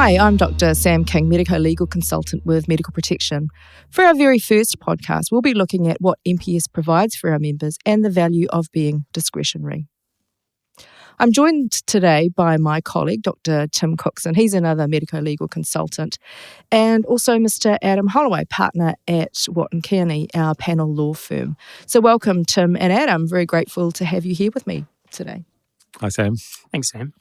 Hi, I'm Dr. Sam King, Medicolegal Consultant with Medical Protection. For our very first podcast, we'll be looking at what MPS provides for our members and the value of being discretionary. I'm joined today by my colleague, Dr. Tim Cookson. He's another medico-legal consultant, and also Mr. Adam Holloway, partner at Wotton Kearney, our panel law firm. So welcome, Tim and Adam. Very grateful to have you here with me today. Hi, Sam. Thanks, Sam.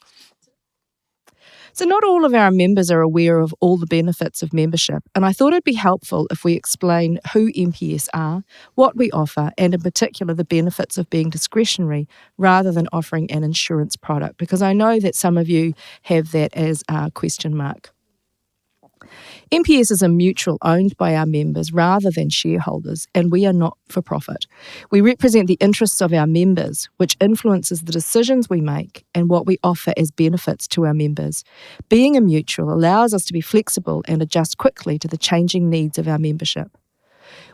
So not all of our members are aware of all the benefits of membership, and I thought it'd be helpful if we explain who MPS are, what we offer, and in particular the benefits of being discretionary rather than offering an insurance product, because I know that some of you have that as a question mark. MPS is a mutual owned by our members rather than shareholders, and we are not for profit. We represent the interests of our members, which influences the decisions we make and what we offer as benefits to our members. Being a mutual allows us to be flexible and adjust quickly to the changing needs of our membership.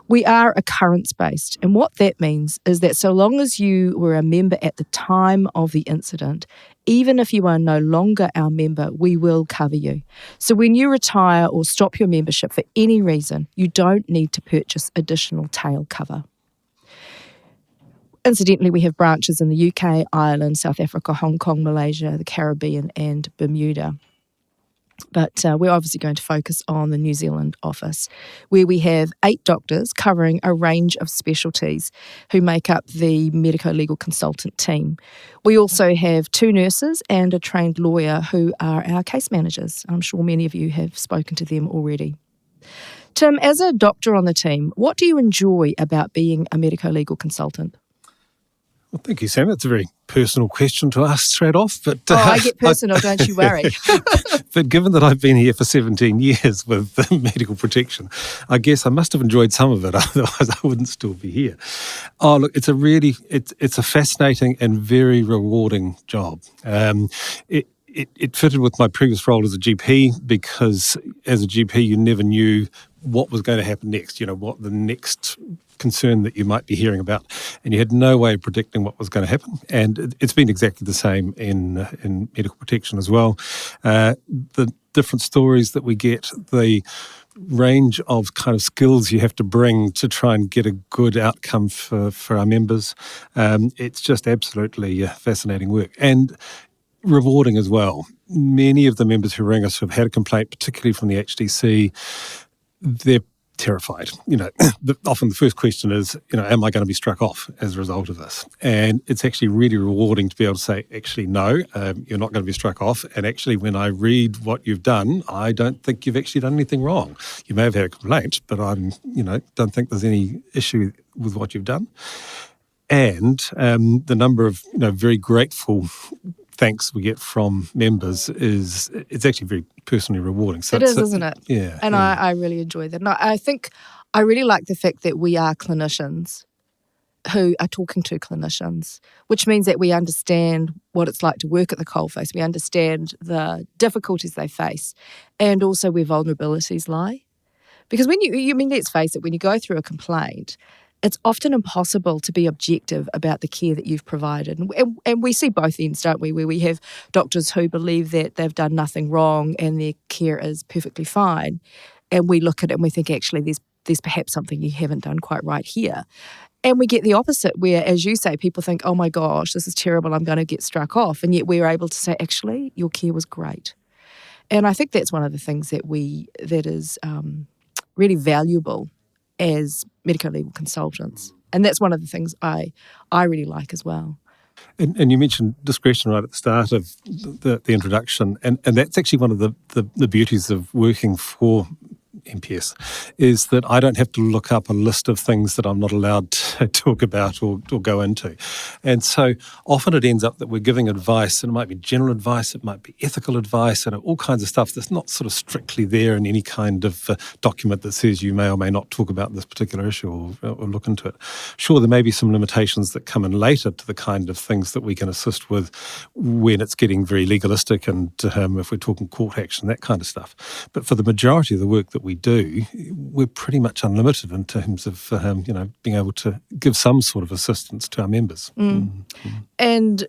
We are occurrence-based, and what that means is that so long as you were a member at the time of the incident, even if you are no longer our member, we will cover you. So when you retire or stop your membership for any reason, you don't need to purchase additional tail cover. Incidentally, we have branches in the UK, Ireland, South Africa, Hong Kong, Malaysia, the Caribbean, and Bermuda. But we're obviously going to focus on the New Zealand office, where we have 8 doctors covering a range of specialties who make up the medico-legal consultant team. We also have 2 nurses and a trained lawyer who are our case managers. I'm sure many of you have spoken to them already. Tim, as a doctor on the team, what do you enjoy about being a medico-legal consultant? Well, thank you, Sam. That's a very personal question to ask straight off. But I get personal, don't you worry. But given that I've been here for 17 years with medical protection, I guess I must have enjoyed some of it, otherwise I wouldn't still be here. Oh, look, it's a fascinating and very rewarding job. It fitted with my previous role as a GP, because as a GP you never knew what was going to happen next, what the next concern that you might be hearing about, and you had no way of predicting what was going to happen. And it's been exactly the same in medical protection as well. The different stories that we get, the range of kind of skills you have to bring to try and get a good outcome for our members. It's just absolutely fascinating work and rewarding as well. Many of the members who ring us who have had a complaint, particularly from the HDC, they're terrified. Often the first question is, am I going to be struck off as a result of this? And it's actually really rewarding to be able to say, actually, no, you're not going to be struck off. And actually, when I read what you've done, I don't think you've actually done anything wrong. You may have had a complaint, but I, don't think there's any issue with what you've done. And the number of, very grateful thanks we get from members it's actually very personally rewarding. So it is, isn't it? Yeah. And yeah. I really enjoy that. And I think I really like the fact that we are clinicians who are talking to clinicians, which means that we understand what it's like to work at the coalface. We understand the difficulties they face and also where vulnerabilities lie. Because when let's face it, when you go through a complaint, it's often impossible to be objective about the care that you've provided. And we see both ends, don't we, where we have doctors who believe that they've done nothing wrong and their care is perfectly fine. And we look at it and we think, actually, there's perhaps something you haven't done quite right here. And we get the opposite, where, as you say, people think, oh my gosh, this is terrible, I'm going to get struck off. And yet we're able to say, actually, your care was great. And I think that's one of the things that is really valuable as medico-legal consultants. And that's one of the things I really like as well. And you mentioned discretion right at the start of the introduction, and that's actually one of the beauties of working for MPS, is that I don't have to look up a list of things that I'm not allowed to talk about or go into. And so often it ends up that we're giving advice, and it might be general advice, it might be ethical advice, and all kinds of stuff that's not sort of strictly there in any kind of document that says you may or may not talk about this particular issue or look into it. Sure, there may be some limitations that come in later to the kind of things that we can assist with when it's getting very legalistic, and if we're talking court action, that kind of stuff. But for the majority of the work that we do, we're pretty much unlimited in terms of being able to give some sort of assistance to our members. And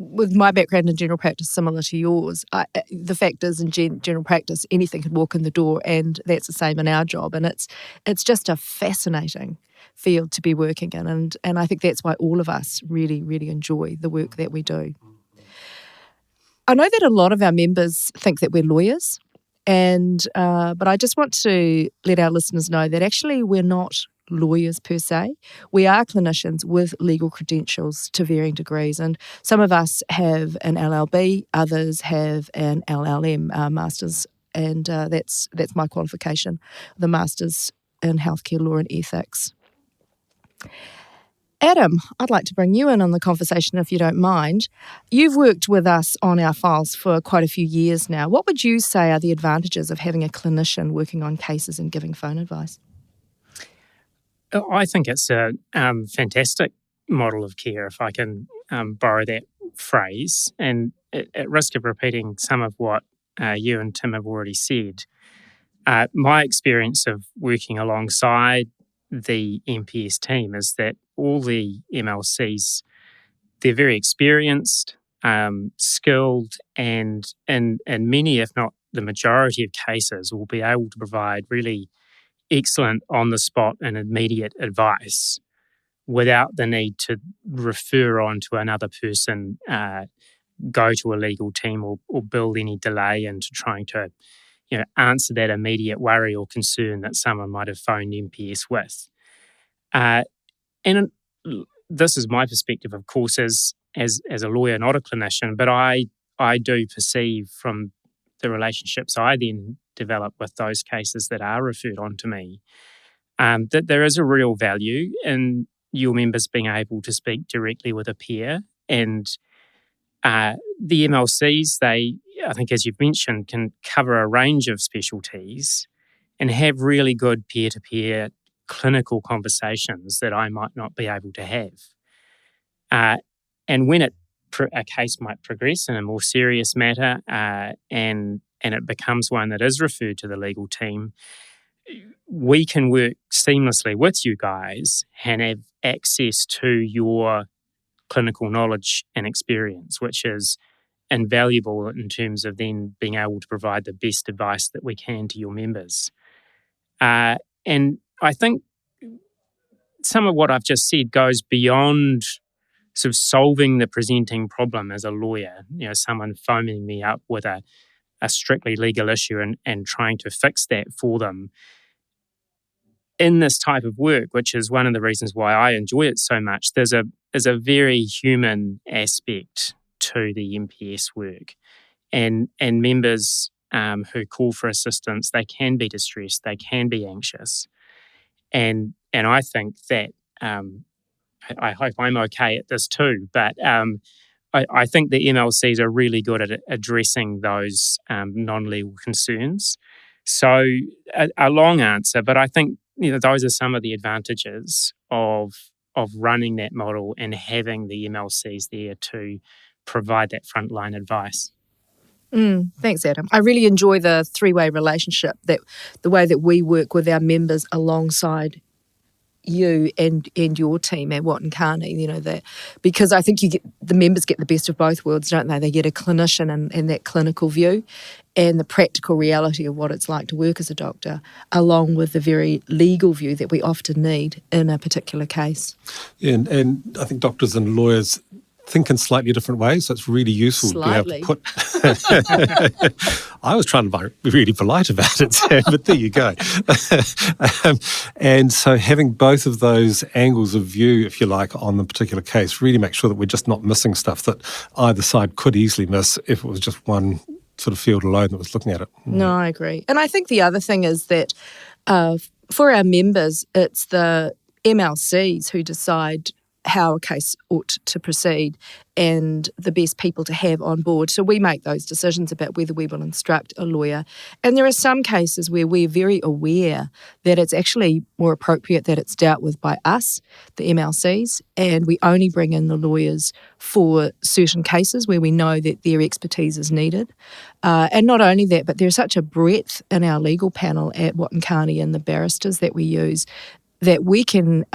with my background in general practice similar to yours, the fact is in general practice, anything could walk in the door, and that's the same in our job. And it's just a fascinating field to be working in. And I think that's why all of us really, really enjoy the work that we do. I know that a lot of our members think that we're lawyers, but I just want to let our listeners know that actually we're not lawyers per se. We are clinicians with legal credentials to varying degrees, and some of us have an LLB, others have an LLM, Masters, and that's my qualification, the Masters in Healthcare Law and Ethics. Adam, I'd like to bring you in on the conversation if you don't mind. You've worked with us on our files for quite a few years now. What would you say are the advantages of having a clinician working on cases and giving phone advice? I think it's a fantastic model of care, if I can borrow that phrase. And at risk of repeating some of what you and Tim have already said, my experience of working alongside the MPS team is that all the MLCs, they're very experienced, skilled, and in many, if not the majority of cases, will be able to provide really excellent on-the-spot and immediate advice without the need to refer on to another person, go to a legal team or build any delay into trying to answer that immediate worry or concern that someone might have phoned MPS with. And this is my perspective, of course, as a lawyer, not a clinician, but I do perceive from the relationships I then develop with those cases that are referred on to me, that there is a real value in your members being able to speak directly with a peer. And the MLCs, I think, as you've mentioned, can cover a range of specialties and have really good peer-to-peer clinical conversations that I might not be able to have. And when a case might progress in a more serious matter and it becomes one that is referred to the legal team, we can work seamlessly with you guys and have access to your clinical knowledge and experience, which is invaluable in terms of then being able to provide the best advice that we can to your members. And I think some of what I've just said goes beyond sort of solving the presenting problem as a lawyer, someone phoning me up with a strictly legal issue and trying to fix that for them. In this type of work, which is one of the reasons why I enjoy it so much, there's a very human aspect to the MPS work. And members who call for assistance, they can be distressed, they can be anxious. And I think that, I hope I'm okay at this too, but I think the MLCs are really good at addressing those non-legal concerns. So a long answer, but I think those are some of the advantages of running that model and having the MLCs there to provide that frontline advice. Thanks, Adam. I really enjoy the three-way relationship, that the way that we work with our members alongside you and your team at Wotton Kearney, that because I think the members get the best of both worlds, don't they? They get a clinician and that clinical view and the practical reality of what it's like to work as a doctor, along with the very legal view that we often need in a particular case. Yeah, and I think doctors and lawyers think in slightly different ways, so it's really useful to be able to put... I was trying to be really polite about it, Sam, but there you go. And so having both of those angles of view, if you like, on the particular case, really make sure that we're just not missing stuff that either side could easily miss if it was just one sort of field alone that was looking at it. No, I agree. And I think the other thing is that for our members, it's the MLCs who decide how a case ought to proceed and the best people to have on board. So we make those decisions about whether we will instruct a lawyer. And there are some cases where we're very aware that it's actually more appropriate that it's dealt with by us, the MLCs, and we only bring in the lawyers for certain cases where we know that their expertise is needed. And not only that, but there's such a breadth in our legal panel at Wotton Kearney and the barristers that we use that we can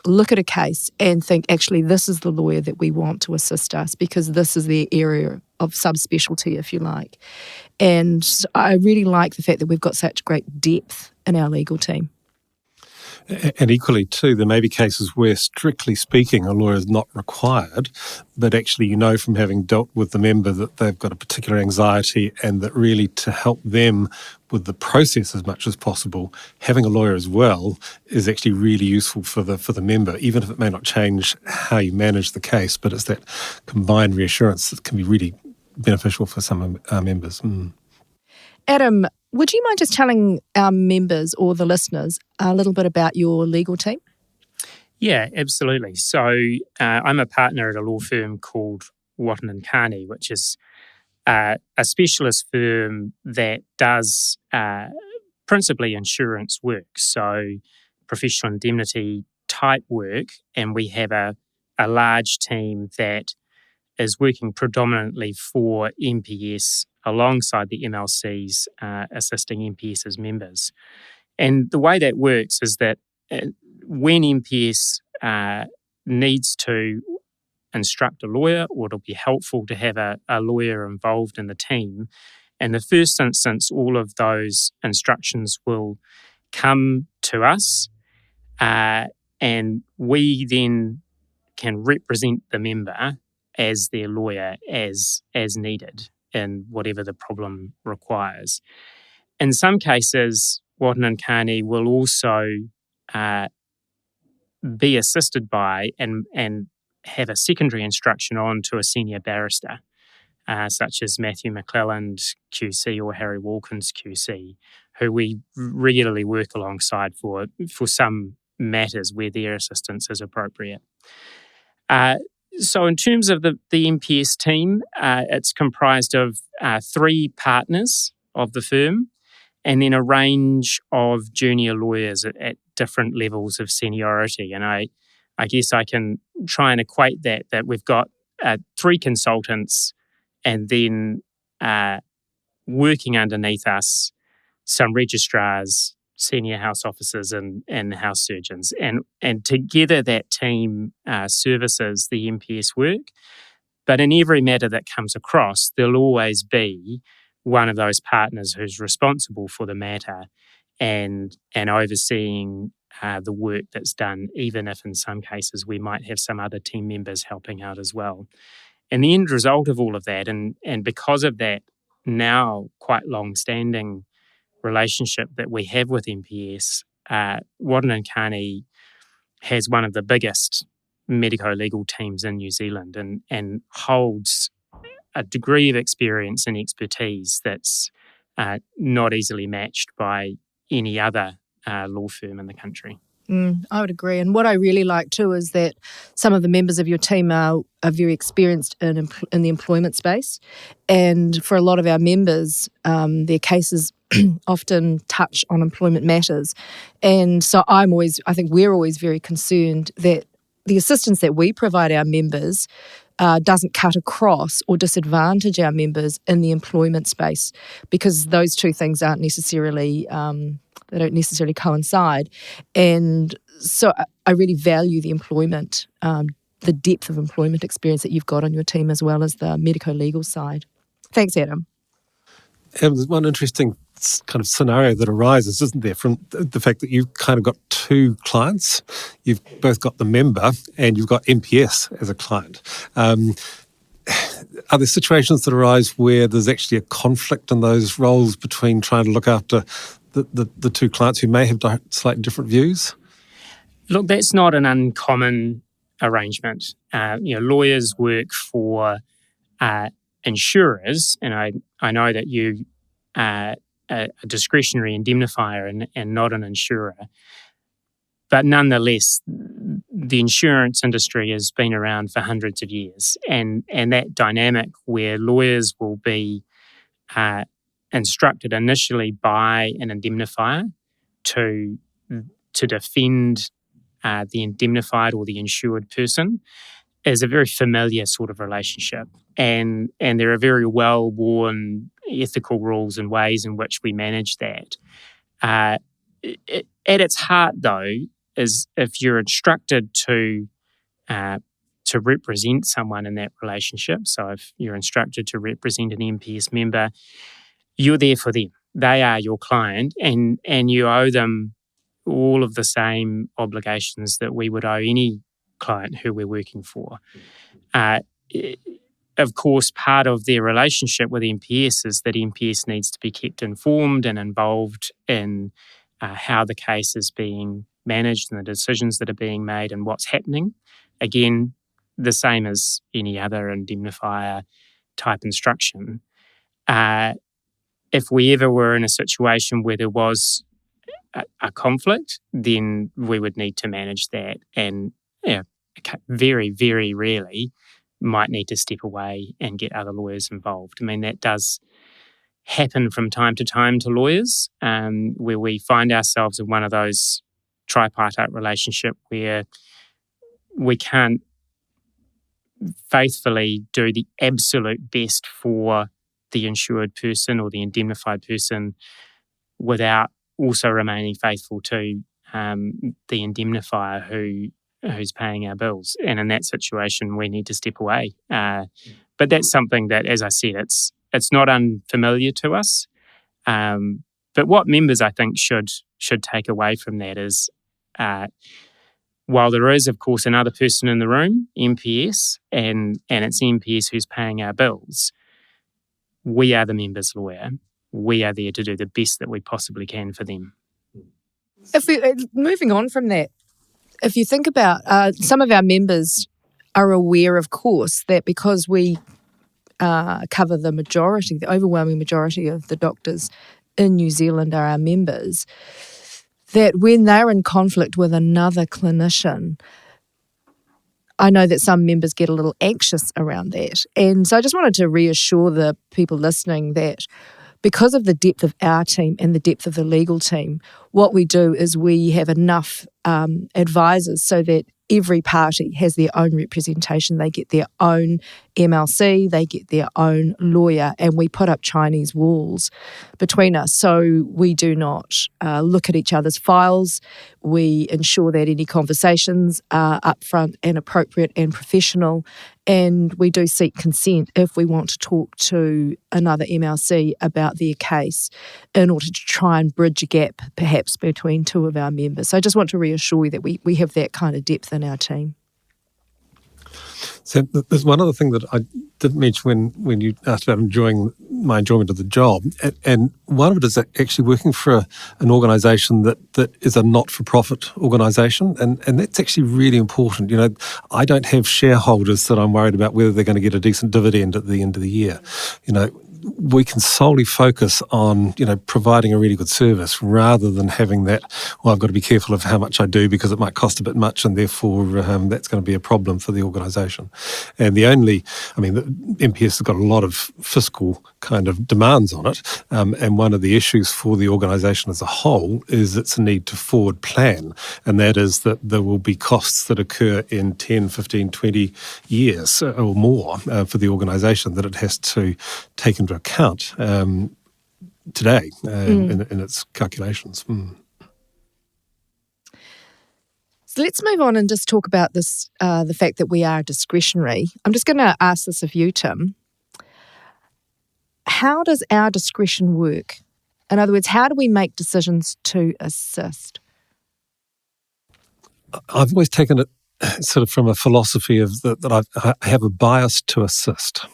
look at a case and think, actually, this is the lawyer that we want to assist us because this is their area of subspecialty, if you like. And I really like the fact that we've got such great depth in our legal team. And equally, too, there may be cases where, strictly speaking, a lawyer is not required, but actually you know from having dealt with the member that they've got a particular anxiety and that really to help them with the process as much as possible, having a lawyer as well is actually really useful for the member, even if it may not change how you manage the case, but it's that combined reassurance that can be really beneficial for some of our members. Adam, would you mind just telling our members or the listeners a little bit about your legal team? Yeah, absolutely. So I'm a partner at a law firm called Wotton Kearney, which is a specialist firm that does principally insurance work, so professional indemnity type work, and we have a large team that is working predominantly for MPS alongside the MLCs, assisting MPS's members. And the way that works is that when MPS needs to instruct a lawyer, or it'll be helpful to have a lawyer involved in the team, in the first instance, all of those instructions will come to us, and we then can represent the member as their lawyer as needed in whatever the problem requires. In some cases, Wotton Kearney will also be assisted by and have a secondary instruction on to a senior barrister, such as Matthew McClelland QC or Harry Wilkins QC, who we regularly work alongside for some matters where their assistance is appropriate. So in terms of the MPS team, it's comprised of 3 partners of the firm and then a range of junior lawyers at different levels of seniority. And I guess I can try and equate that we've got 3 consultants and then working underneath us some registrars, senior house officers and house surgeons. And together that team services the MPS work. But in every matter that comes across, there'll always be one of those partners who's responsible for the matter and overseeing the work that's done, even if in some cases we might have some other team members helping out as well. And the end result of all of that, and because of that now quite long-standing relationship that we have with MPS, Wotton Kearney has one of the biggest medico-legal teams in New Zealand and holds a degree of experience and expertise that's not easily matched by any other law firm in the country. I would agree. And what I really like too is that some of the members of your team are very experienced in the employment space. And for a lot of our members, their cases often touch on employment matters. And so I think we're always very concerned that the assistance that we provide our members doesn't cut across or disadvantage our members in the employment space, because those two things aren't necessarily they don't necessarily coincide. And so I really value the employment, the depth of employment experience that you've got on your team, as well as the medico-legal side. Thanks, Adam. There's one interesting kind of scenario that arises, isn't there, from the fact that you've kind of got 2 clients. You've both got the member and you've got MPS as a client. Are there situations that arise where there's actually a conflict in those roles between trying to look after the 2 clients who may have slightly different views? Look, that's not an uncommon arrangement. Lawyers work for insurers, and I know that you are a discretionary indemnifier and not an insurer. But nonetheless, the insurance industry has been around for hundreds of years, and that dynamic where lawyers will be instructed initially by an indemnifier to defend the indemnified or the insured person is a very familiar sort of relationship, and there are very well-worn ethical rules and ways in which we manage that. At its heart, though, is if you're instructed to represent someone in that relationship. So if you're instructed to represent an MPS member, you're there for them. They are your client, and you owe them all of the same obligations that we would owe any client who we're working for. Of course, part of their relationship with MPS is that MPS needs to be kept informed and involved in how the case is being managed and the decisions that are being made and what's happening. Again, the same as any other indemnifier type instruction. If we ever were in a situation where there was a conflict, then we would need to manage that, and very, very rarely might need to step away and get other lawyers involved. I mean, that does happen from time to lawyers, where we find ourselves in one of those tripartite relationship where we can't faithfully do the absolute best for the insured person or the indemnified person without also remaining faithful to the indemnifier who's paying our bills. And in that situation, we need to step away. But that's something that, as I said, it's not unfamiliar to us. But what members, I think, should take away from that is, while there is, of course, another person in the room, MPS, and it's MPS who's paying our bills, we are the member's lawyer. We are there to do the best that we possibly can for them. Moving on from that, if you think about some of our members are aware, of course, that because we cover the overwhelming majority of the doctors in New Zealand are our members, that when they're in conflict with another clinician, I know that some members get a little anxious around that. And so I just wanted to reassure the people listening that because of the depth of our team and the depth of the legal team, what we do is we have enough advisors so that every party has their own representation. They get their own MLC, they get their own lawyer, and we put up Chinese walls between us. So we do not look at each other's files. We ensure that any conversations are upfront and appropriate and professional. And we do seek consent if we want to talk to another MLC about their case in order to try and bridge a gap perhaps between two of our members. So I just want to reassure you that we have that kind of depth in our team. So there's one other thing that I didn't mention when you asked about my enjoyment of the job, and one of it is actually working for an organisation that is a not-for-profit organisation, and that's actually really important. You know, I don't have shareholders that I'm worried about whether they're going to get a decent dividend at the end of the year. You know, we can solely focus on, providing a really good service rather than having that, well, I've got to be careful of how much I do because it might cost a bit much and therefore that's going to be a problem for the organisation. And the MPS has got a lot of fiscal kind of demands on it, and one of the issues for the organisation as a whole is its need to forward plan, and that is that there will be costs that occur in 10, 15, 20 years or more for the organisation that it has to take into account today in its calculations. So let's move on and just talk about this, the fact that we are discretionary. I'm just going to ask this of you, Tim. How does our discretion work? In other words, how do we make decisions to assist? I've always taken it sort of from a philosophy of that I have a bias to assist,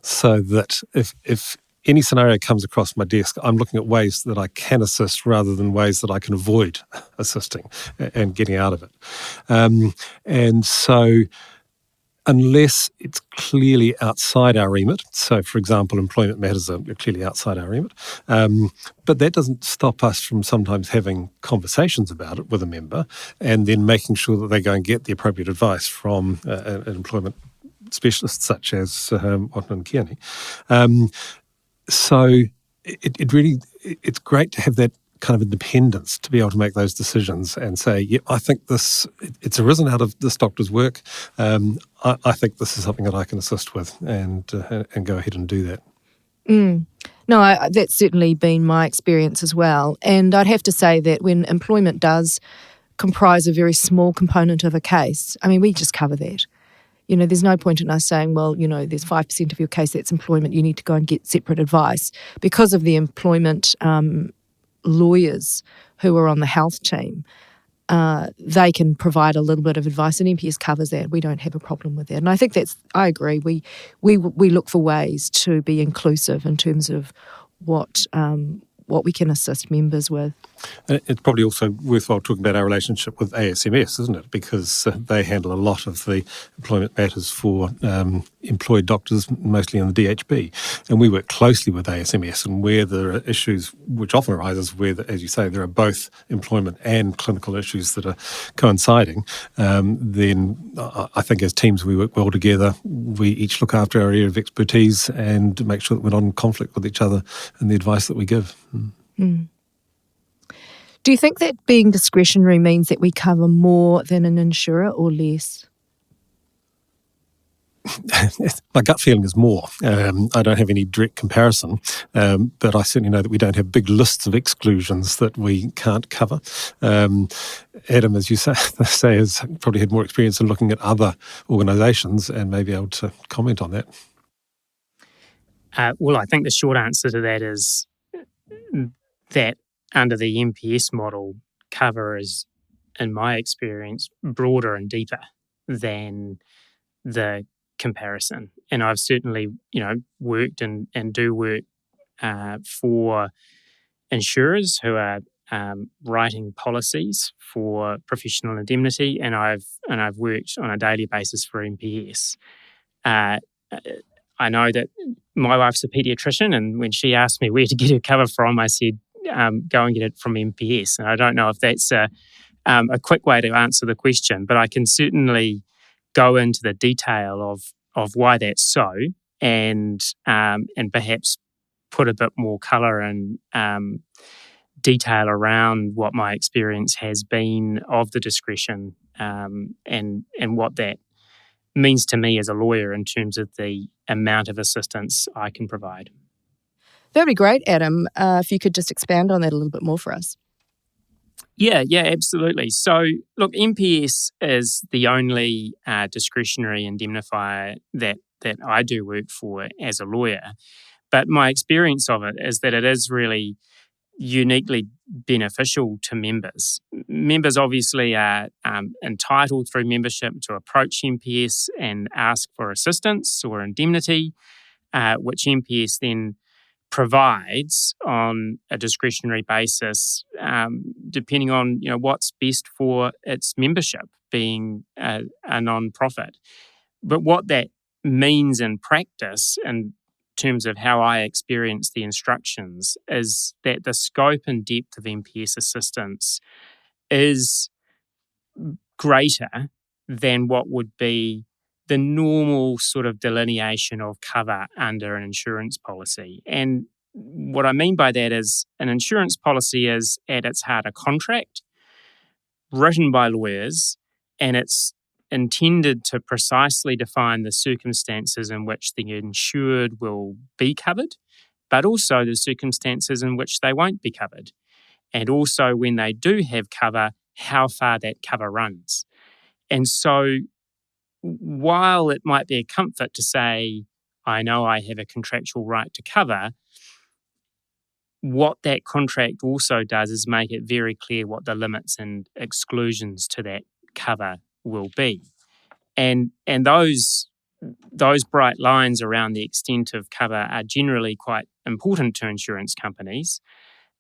so that if any scenario comes across my desk, I'm looking at ways that I can assist rather than ways that I can avoid assisting and getting out of it. And so unless it's clearly outside our remit, so for example, employment matters are clearly outside our remit, but that doesn't stop us from sometimes having conversations about it with a member and then making sure that they go and get the appropriate advice from an employment specialist such as Wotton Kearney. So it's great to have that kind of independence to be able to make those decisions and say, yeah, I think it's arisen out of this doctor's work. I think this is something that I can assist with and go ahead and do that. No, that's certainly been my experience as well. And I'd have to say that when employment does comprise a very small component of a case, I mean, we just cover that. There's no point in us saying, well, there's 5% of your case that's employment, you need to go and get separate advice. Because of the employment lawyers who are on the health team, they can provide a little bit of advice, and MPS covers that. We don't have a problem with that. And I think I agree. We look for ways to be inclusive in terms of what we can assist members with. It's probably also worthwhile talking about our relationship with ASMS, isn't it? Because they handle a lot of the employment matters for employed doctors, mostly in the DHB. And we work closely with ASMS, and where there are issues, which often arises where, as you say, there are both employment and clinical issues that are coinciding, then I think as teams we work well together. We each look after our area of expertise and make sure that we're not in conflict with each other in the advice that we give. Mm. Do you think that being discretionary means that we cover more than an insurer or less? My gut feeling is more. I don't have any direct comparison, but I certainly know that we don't have big lists of exclusions that we can't cover. Adam, as you say, has probably had more experience in looking at other organisations and may be able to comment on that. Well, I think the short answer to that is that under the MPS model, cover is, in my experience, broader and deeper than the comparison. And I've certainly, worked and do work for insurers who are writing policies for professional indemnity, and I've worked on a daily basis for MPS. I know that my wife's a paediatrician, and when she asked me where to get her cover from, I said, go and get it from MPS. And I don't know if that's a quick way to answer the question, but I can certainly go into the detail of why that's so, and perhaps put a bit more colour and detail around what my experience has been of the discretion, and what that means to me as a lawyer in terms of the amount of assistance I can provide. That'd be great, Adam, if you could just expand on that a little bit more for us. Yeah, absolutely. So, look, MPS is the only discretionary indemnifier that I do work for as a lawyer. But my experience of it is that it is really uniquely beneficial to members. Members obviously are entitled through membership to approach MPS and ask for assistance or indemnity, which MPS then provides on a discretionary basis, depending on what's best for its membership, being a non-profit. But what that means in practice, in terms of how I experience the instructions, is that the scope and depth of MPS assistance is greater than what would be the normal sort of delineation of cover under an insurance policy. And what I mean by that is an insurance policy is at its heart a contract written by lawyers, and it's intended to precisely define the circumstances in which the insured will be covered, but also the circumstances in which they won't be covered. And also when they do have cover, how far that cover runs. And so while it might be a comfort to say, I know I have a contractual right to cover, what that contract also does is make it very clear what the limits and exclusions to that cover will be. And those bright lines around the extent of cover are generally quite important to insurance companies,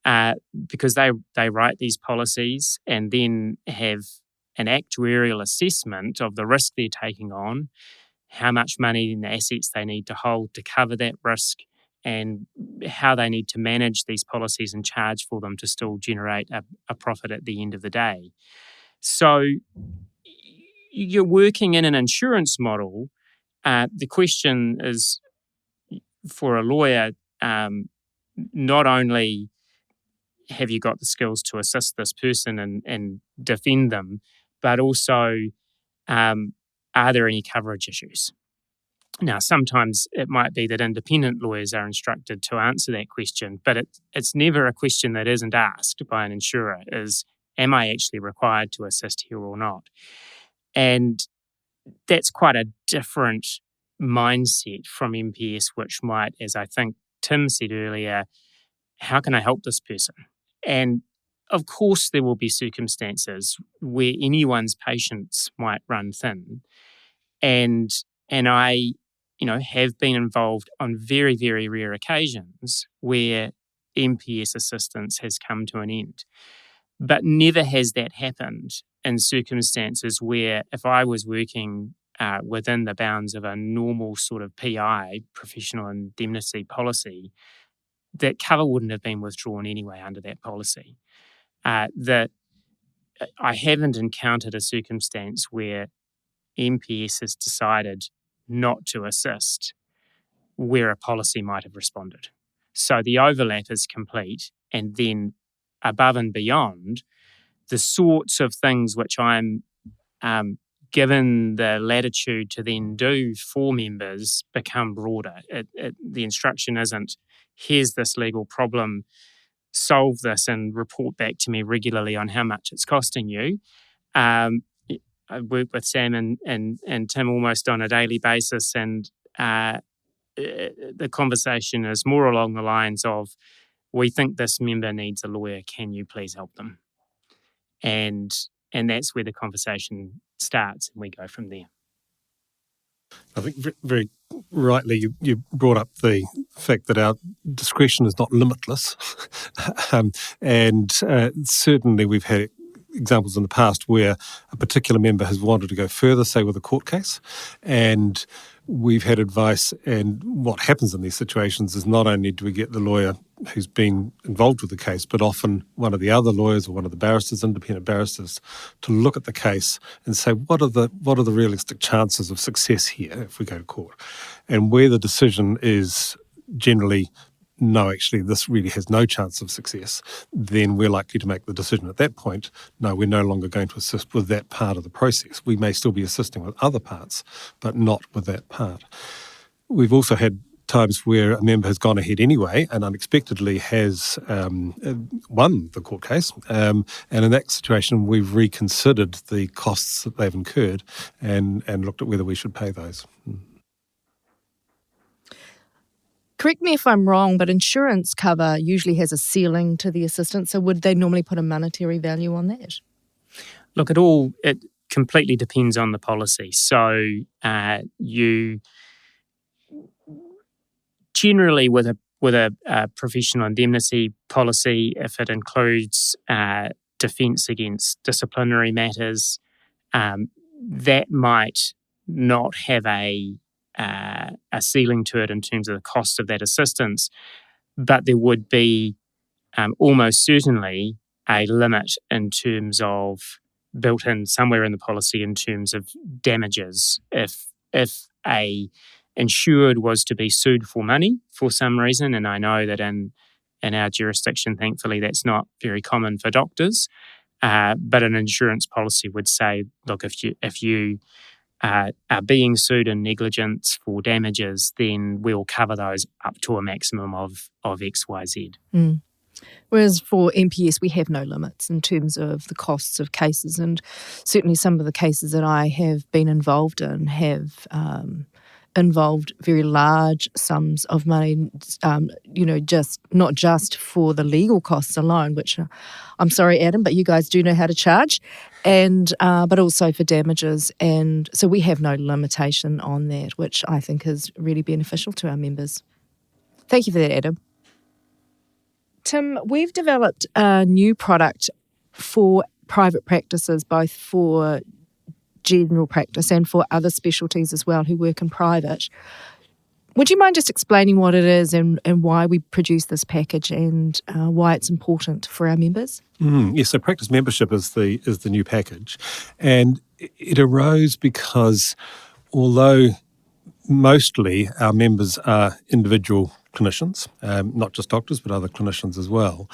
because they write these policies and then have an actuarial assessment of the risk they're taking on, how much money and assets they need to hold to cover that risk, and how they need to manage these policies and charge for them to still generate a profit at the end of the day. So you're working in an insurance model. The question is, for a lawyer, not only have you got the skills to assist this person and defend them, but also, are there any coverage issues? Now, sometimes it might be that independent lawyers are instructed to answer that question, but it's never a question that isn't asked by an insurer, is am I actually required to assist here or not? And that's quite a different mindset from MPS, which might, as I think Tim said earlier, how can I help this person? And of course, there will be circumstances where anyone's patience might run thin. And I, have been involved on very, very rare occasions where MPS assistance has come to an end. But never has that happened in circumstances where if I was working within the bounds of a normal sort of PI, professional indemnity policy, that cover wouldn't have been withdrawn anyway under that policy. That I haven't encountered a circumstance where MPS has decided not to assist where a policy might have responded. So the overlap is complete, and then above and beyond, the sorts of things which I'm given the latitude to then do for members become broader. The instruction isn't, here's this legal problem, solve this and report back to me regularly on how much it's costing you. I work with Sam and Tim almost on a daily basis, and the conversation is more along the lines of, we think this member needs a lawyer, can you please help them? And that's where the conversation starts, and we go from there. I think very rightly you brought up the fact that our discretion is not limitless. And certainly we've had examples in the past where a particular member has wanted to go further, say with a court case, and we've had advice. And what happens in these situations is not only do we get the lawyer who's been involved with the case, but often one of the other lawyers or one of the barristers, independent barristers, to look at the case and say, what are the realistic chances of success here if we go to court? And where the decision is generally, no, actually, this really has no chance of success, then we're likely to make the decision at that point, no, we're no longer going to assist with that part of the process. We may still be assisting with other parts, but not with that part. We've also had times where a member has gone ahead anyway and unexpectedly has won the court case. And in that situation, we've reconsidered the costs that they've incurred and looked at whether we should pay those. Correct me if I'm wrong, but insurance cover usually has a ceiling to the assistance. So would they normally put a monetary value on that? Look, it completely depends on the policy. So you generally with a professional indemnity policy, if it includes defence against disciplinary matters, that might not have a ceiling to it in terms of the cost of that assistance, but there would be almost certainly a limit in terms of built in somewhere in the policy in terms of damages. If a insured was to be sued for money for some reason, and I know that in our jurisdiction, thankfully, that's not very common for doctors, but an insurance policy would say, look, if you are being sued in negligence for damages, then we'll cover those up to a maximum of X, Y, Z. Mm. Whereas for MPS, we have no limits in terms of the costs of cases, and certainly some of the cases that I have been involved in have involved very large sums of money, just not just for the legal costs alone, which I'm sorry, Adam, but you guys do know how to charge, and but also for damages. And so we have no limitation on that, which I think is really beneficial to our members. Thank you for that, Adam. Tim, we've developed a new product for private practices, both for general practice and for other specialties as well who work in private. Would you mind just explaining what it is and why we produce this package and why it's important for our members? Yes, so practice membership is the new package, and it arose because although mostly our members are individual clinicians, not just doctors but other clinicians as well,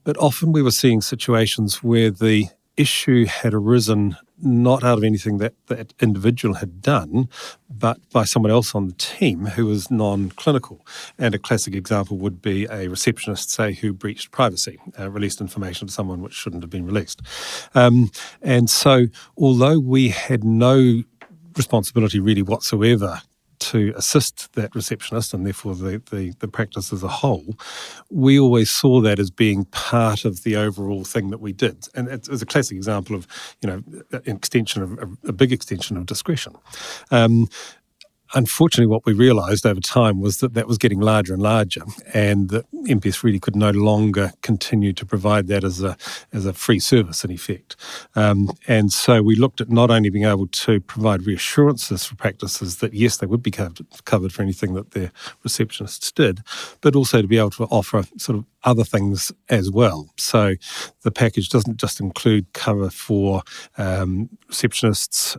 but often we were seeing situations where the issue had arisen not out of anything that that individual had done, but by someone else on the team who was non-clinical. And a classic example would be a receptionist, say, who breached privacy, released information to someone which shouldn't have been released. And so although we had no responsibility really whatsoever to assist that receptionist and therefore the practice as a whole, we always saw that as being part of the overall thing that we did. And it was a classic example of, a big extension of discretion. Unfortunately, what we realised over time was that that was getting larger and larger, and that MPS really could no longer continue to provide that as a free service in effect. And so we looked at not only being able to provide reassurances for practices that yes, they would be covered for anything that their receptionists did, but also to be able to offer sort of other things as well. So the package doesn't just include cover for receptionists,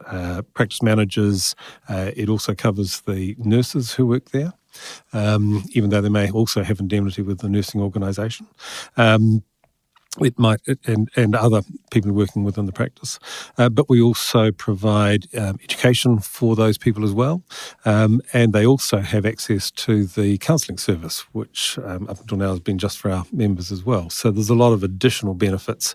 practice managers. It also covers the nurses who work there, even though they may also have indemnity with the nursing organisation. It might, and other people working within the practice. But we also provide education for those people as well. And they also have access to the counselling service, which up until now has been just for our members as well. So there's a lot of additional benefits,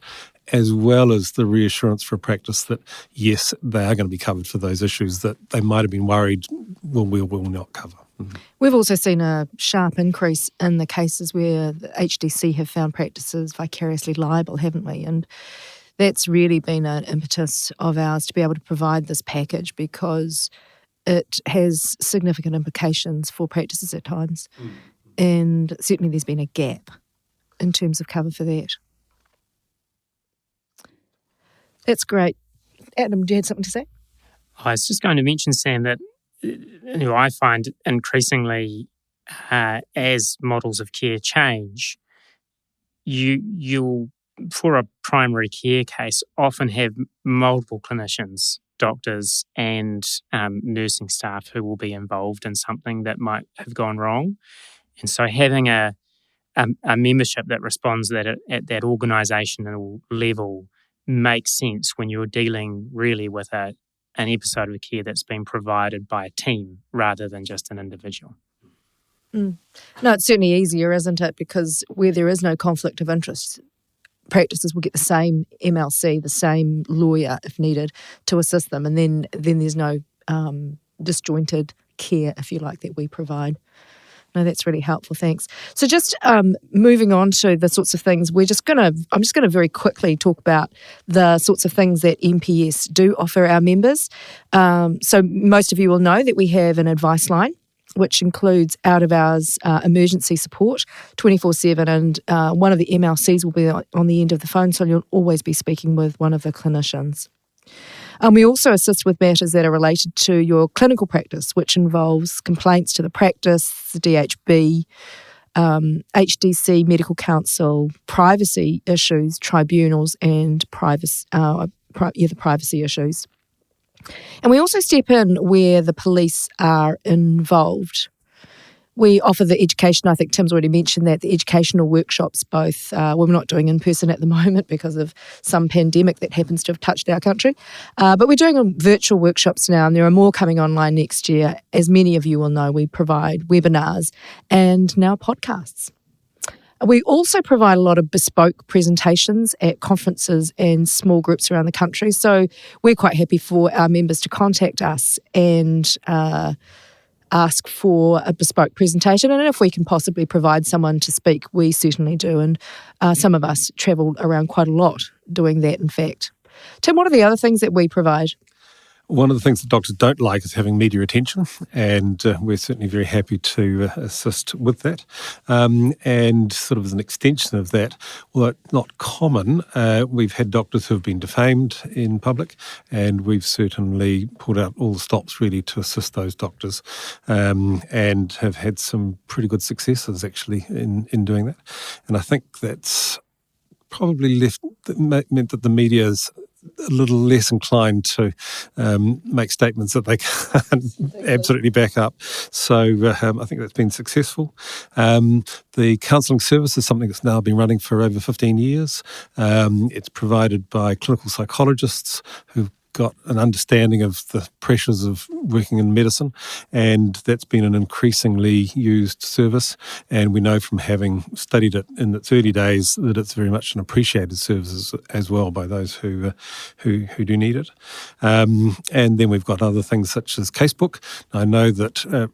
as well as the reassurance for a practice that, yes, they are going to be covered for those issues that they might have been worried will not cover. We've also seen a sharp increase in the cases where the HDC have found practices vicariously liable, haven't we? And that's really been an impetus of ours to be able to provide this package, because it has significant implications for practices at times. And certainly there's been a gap in terms of cover for that. That's great. Adam, do you have something to say? I was just going to mention, Sam, that I find increasingly as models of care change, you'll, for a primary care case, often have multiple clinicians, doctors and nursing staff who will be involved in something that might have gone wrong. And so having a membership that responds at that organisational level makes sense when you're dealing really with an episode of care that's been provided by a team rather than just an individual. No, it's certainly easier, isn't it? Because where there is no conflict of interest, practices will get the same MLC, the same lawyer if needed, to assist them. And then there's no disjointed care, if you like, that we provide. No, that's really helpful. Thanks. So just moving on to the sorts of things, I'm just going to very quickly talk about the sorts of things that MPS do offer our members. So most of you will know that we have an advice line, which includes out-of-hours emergency support 24/7, and one of the MLCs will be on the end of the phone, so you'll always be speaking with one of the clinicians. We also assist with matters that are related to your clinical practice, which involves complaints to the practice, the DHB, HDC, medical counsel, privacy issues, tribunals, and the privacy issues. And we also step in where the police are involved. We offer the education. I think Tim's already mentioned that, the educational workshops, both, we're not doing in person at the moment because of some pandemic that happens to have touched our country, but we're doing virtual workshops now, and there are more coming online next year. As many of you will know, we provide webinars and now podcasts. We also provide a lot of bespoke presentations at conferences and small groups around the country, so we're quite happy for our members to contact us and ask for a bespoke presentation, and if we can possibly provide someone to speak, we certainly do, and some of us travel around quite a lot doing that, in fact. Tim, what are the other things that we provide? One of the things that doctors don't like is having media attention, and we're certainly very happy to assist with that. And sort of as an extension of that, although not common, we've had doctors who have been defamed in public, and we've certainly pulled out all the stops really to assist those doctors, and have had some pretty good successes actually in doing that. And I think that's probably meant that the media's a little less inclined to make statements that they can't absolutely back up. So I think that's been successful. The counselling service is something that's now been running for over 15 years. It's provided by clinical psychologists who've got an understanding of the pressures of working in medicine, and that's been an increasingly used service. And we know from having studied it in its early days that it's very much an appreciated service as well by those who do need it. And then we've got other things such as Casebook. I know that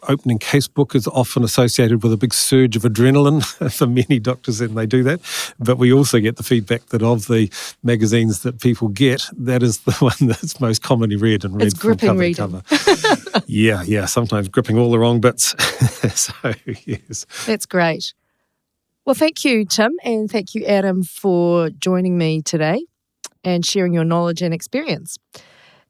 opening Casebook is often associated with a big surge of adrenaline for many doctors, and they do that. But we also get the feedback that of the magazines that people get, that is the one that's most commonly read and read It's from gripping cover to reading. cover. Yeah, sometimes gripping all the wrong bits. So, yes. That's great. Well, thank you, Tim, and thank you, Adam, for joining me today and sharing your knowledge and experience.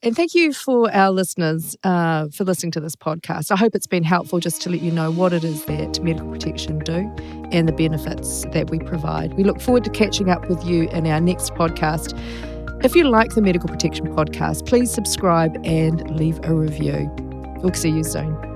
And thank you for our listeners for listening to this podcast. I hope it's been helpful just to let you know what it is that medical protection do and the benefits that we provide. We look forward to catching up with you in our next podcast. If you like the Medical Protection Podcast, please subscribe and leave a review. We'll see you soon.